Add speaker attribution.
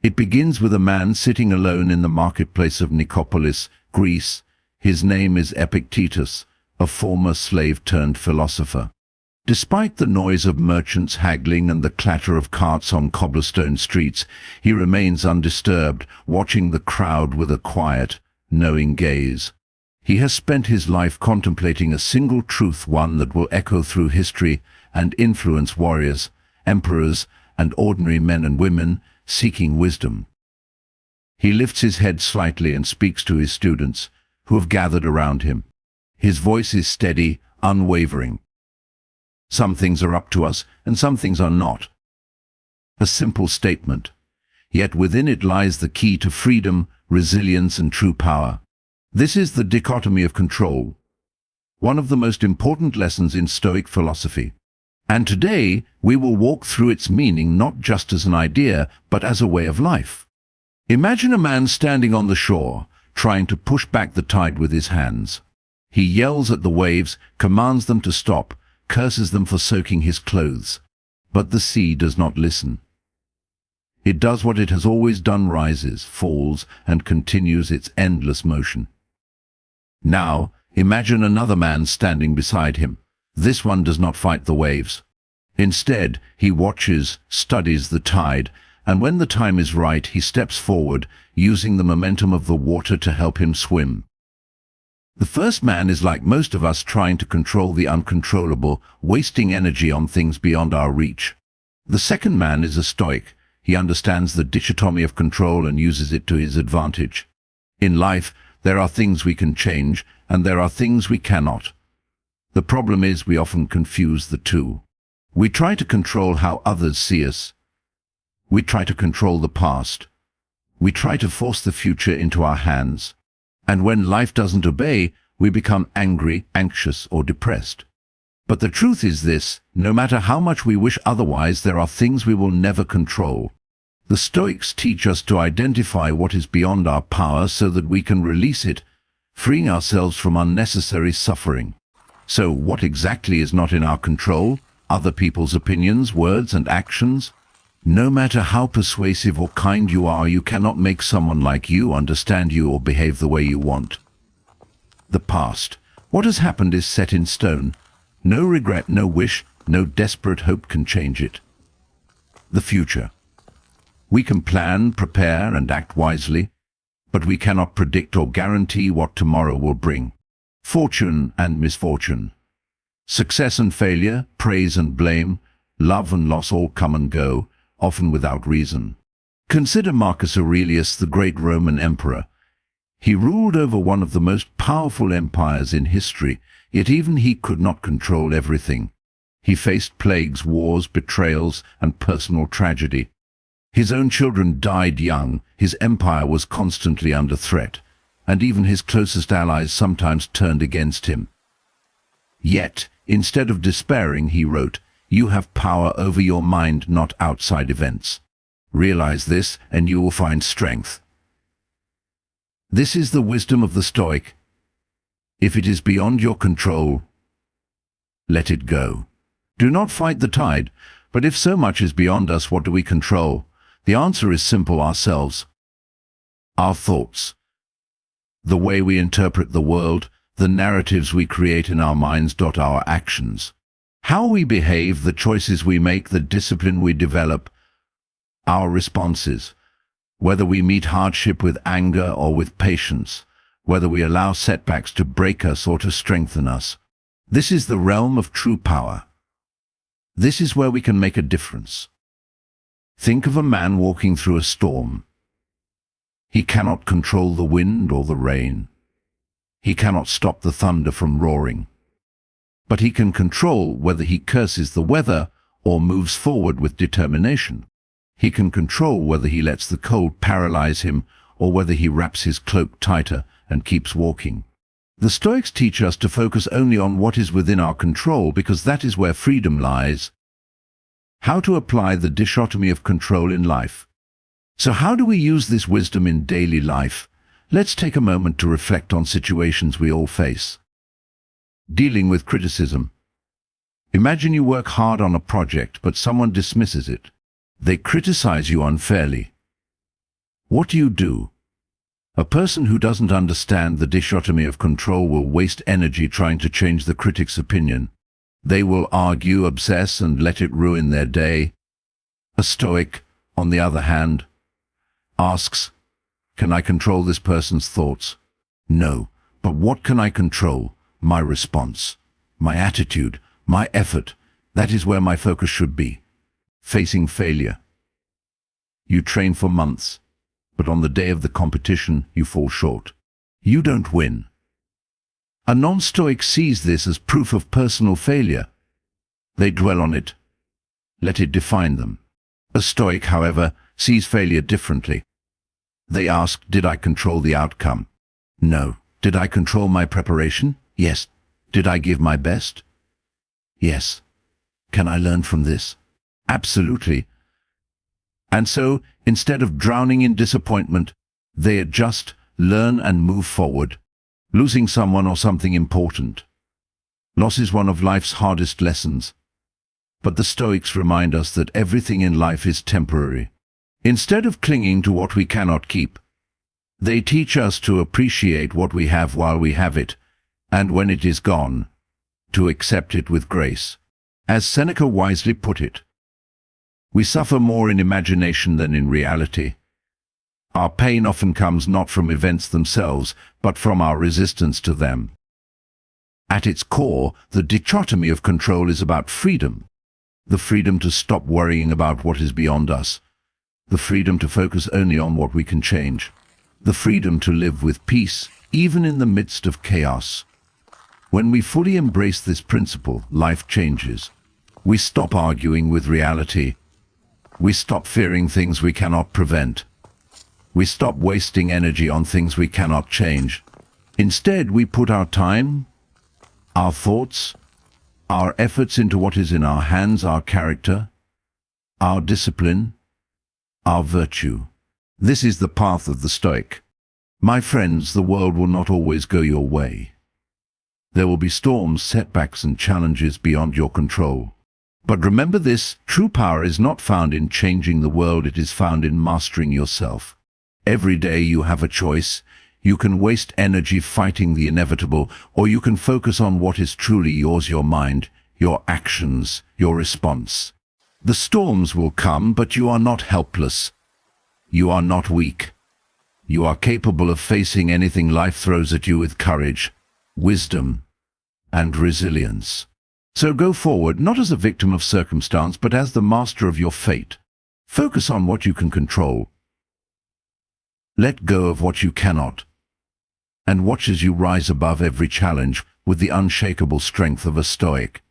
Speaker 1: It begins with a man sitting alone in the marketplace of Nicopolis, Greece. His name is Epictetus, a former slave-turned-philosopher. Despite the noise of merchants haggling and the clatter of carts on cobblestone streets, he remains undisturbed, watching the crowd with a quiet, knowing gaze. He has spent his life contemplating a single truth, one that will echo through history and influence warriors, emperors, and ordinary men and women seeking wisdom. He lifts his head slightly and speaks to his students, who have gathered around him. His voice is steady, unwavering. Some things are up to us, and some things are not. A simple statement, yet within it lies the key to freedom, resilience, and true power. This is the dichotomy of control, one of the most important lessons in Stoic philosophy. And today, we will walk through its meaning not just as an idea, but as a way of life. Imagine a man standing on the shore, trying to push back the tide with his hands. He yells at the waves, commands them to stop, curses them for soaking his clothes. But the sea does not listen. It does what it has always done: rises, falls, and continues its endless motion. Now, imagine another man standing beside him. This one does not fight the waves. Instead, he watches, studies the tide, and when the time is right, he steps forward, using the momentum of the water to help him swim. The first man is like most of us, trying to control the uncontrollable, wasting energy on things beyond our reach. The second man is a Stoic. He understands the dichotomy of control and uses it to his advantage. In life, there are things we can change, and there are things we cannot. The problem is we often confuse the two. We try to control how others see us. We try to control the past. We try to force the future into our hands. And when life doesn't obey, we become angry, anxious, or depressed. But the truth is this: no matter how much we wish otherwise, there are things we will never control. The Stoics teach us to identify what is beyond our power so that we can release it, freeing ourselves from unnecessary suffering. So what exactly is not in our control? Other people's opinions, words, and actions? No matter how persuasive or kind you are, you cannot make someone like you understand you or behave the way you want. The past. What has happened is set in stone. No regret, no wish, no desperate hope can change it. The future. We can plan, prepare, and act wisely, but we cannot predict or guarantee what tomorrow will bring. Fortune and misfortune. Success and failure, praise and blame, love and loss all come and go, often without reason. Consider Marcus Aurelius, the great Roman emperor. He ruled over one of the most powerful empires in history, yet even he could not control everything. He faced plagues, wars, betrayals, and personal tragedy. His own children died young, his empire was constantly under threat, and even his closest allies sometimes turned against him. Yet, instead of despairing, he wrote, "You have power over your mind, not outside events. Realize this, and you will find strength." This is the wisdom of the Stoic. If it is beyond your control, let it go. Do not fight the tide, but if so much is beyond us, what do we control? The answer is simple: ourselves. Our thoughts. The way we interpret the world, the narratives we create in our minds. Our actions. How we behave, the choices we make, the discipline we develop. Our responses. Whether we meet hardship with anger or with patience, whether we allow setbacks to break us or to strengthen us. This is the realm of true power. This is where we can make a difference. Think of a man walking through a storm. He cannot control the wind or the rain. He cannot stop the thunder from roaring. But he can control whether he curses the weather or moves forward with determination. He can control whether he lets the cold paralyze him or whether he wraps his cloak tighter and keeps walking. The Stoics teach us to focus only on what is within our control, because that is where freedom lies. How to apply the dichotomy of control in life. So how do we use this wisdom in daily life? Let's take a moment to reflect on situations we all face. Dealing with criticism. Imagine you work hard on a project, but someone dismisses it. They criticize you unfairly. What do you do? A person who doesn't understand the dichotomy of control will waste energy trying to change the critic's opinion. They will argue, obsess, and let it ruin their day. A Stoic, on the other hand, asks, can I control this person's thoughts? No, but what can I control? My response, my attitude, my effort. That is where my focus should be. Facing failure. You train for months, but on the day of the competition, you fall short. You don't win. A non-Stoic sees this as proof of personal failure. They dwell on it. Let it define them. A Stoic, however, sees failure differently. They ask, did I control the outcome? No. Did I control my preparation? Yes. Did I give my best? Yes. Can I learn from this? Absolutely. And so, instead of drowning in disappointment, they adjust, learn and move forward. Losing someone or something important. Loss is one of life's hardest lessons. But the Stoics remind us that everything in life is temporary. Instead of clinging to what we cannot keep, they teach us to appreciate what we have while we have it, and when it is gone, to accept it with grace. As Seneca wisely put it, we suffer more in imagination than in reality. Our pain often comes not from events themselves, but from our resistance to them. At its core, the dichotomy of control is about freedom. The freedom to stop worrying about what is beyond us. The freedom to focus only on what we can change. The freedom to live with peace, even in the midst of chaos. When we fully embrace this principle, life changes. We stop arguing with reality. We stop fearing things we cannot prevent. We stop wasting energy on things we cannot change. Instead, we put our time, our thoughts, our efforts into what is in our hands, our character, our discipline, our virtue. This is the path of the Stoic. My friends, the world will not always go your way. There will be storms, setbacks, and challenges beyond your control. But remember this, true power is not found in changing the world, it is found in mastering yourself. Every day you have a choice. You can waste energy fighting the inevitable, or you can focus on what is truly yours, your mind, your actions, your response. The storms will come, but you are not helpless. You are not weak. You are capable of facing anything life throws at you with courage, wisdom, and resilience. So go forward, not as a victim of circumstance, but as the master of your fate. Focus on what you can control. Let go of what you cannot. And watch as you rise above every challenge with the unshakable strength of a Stoic.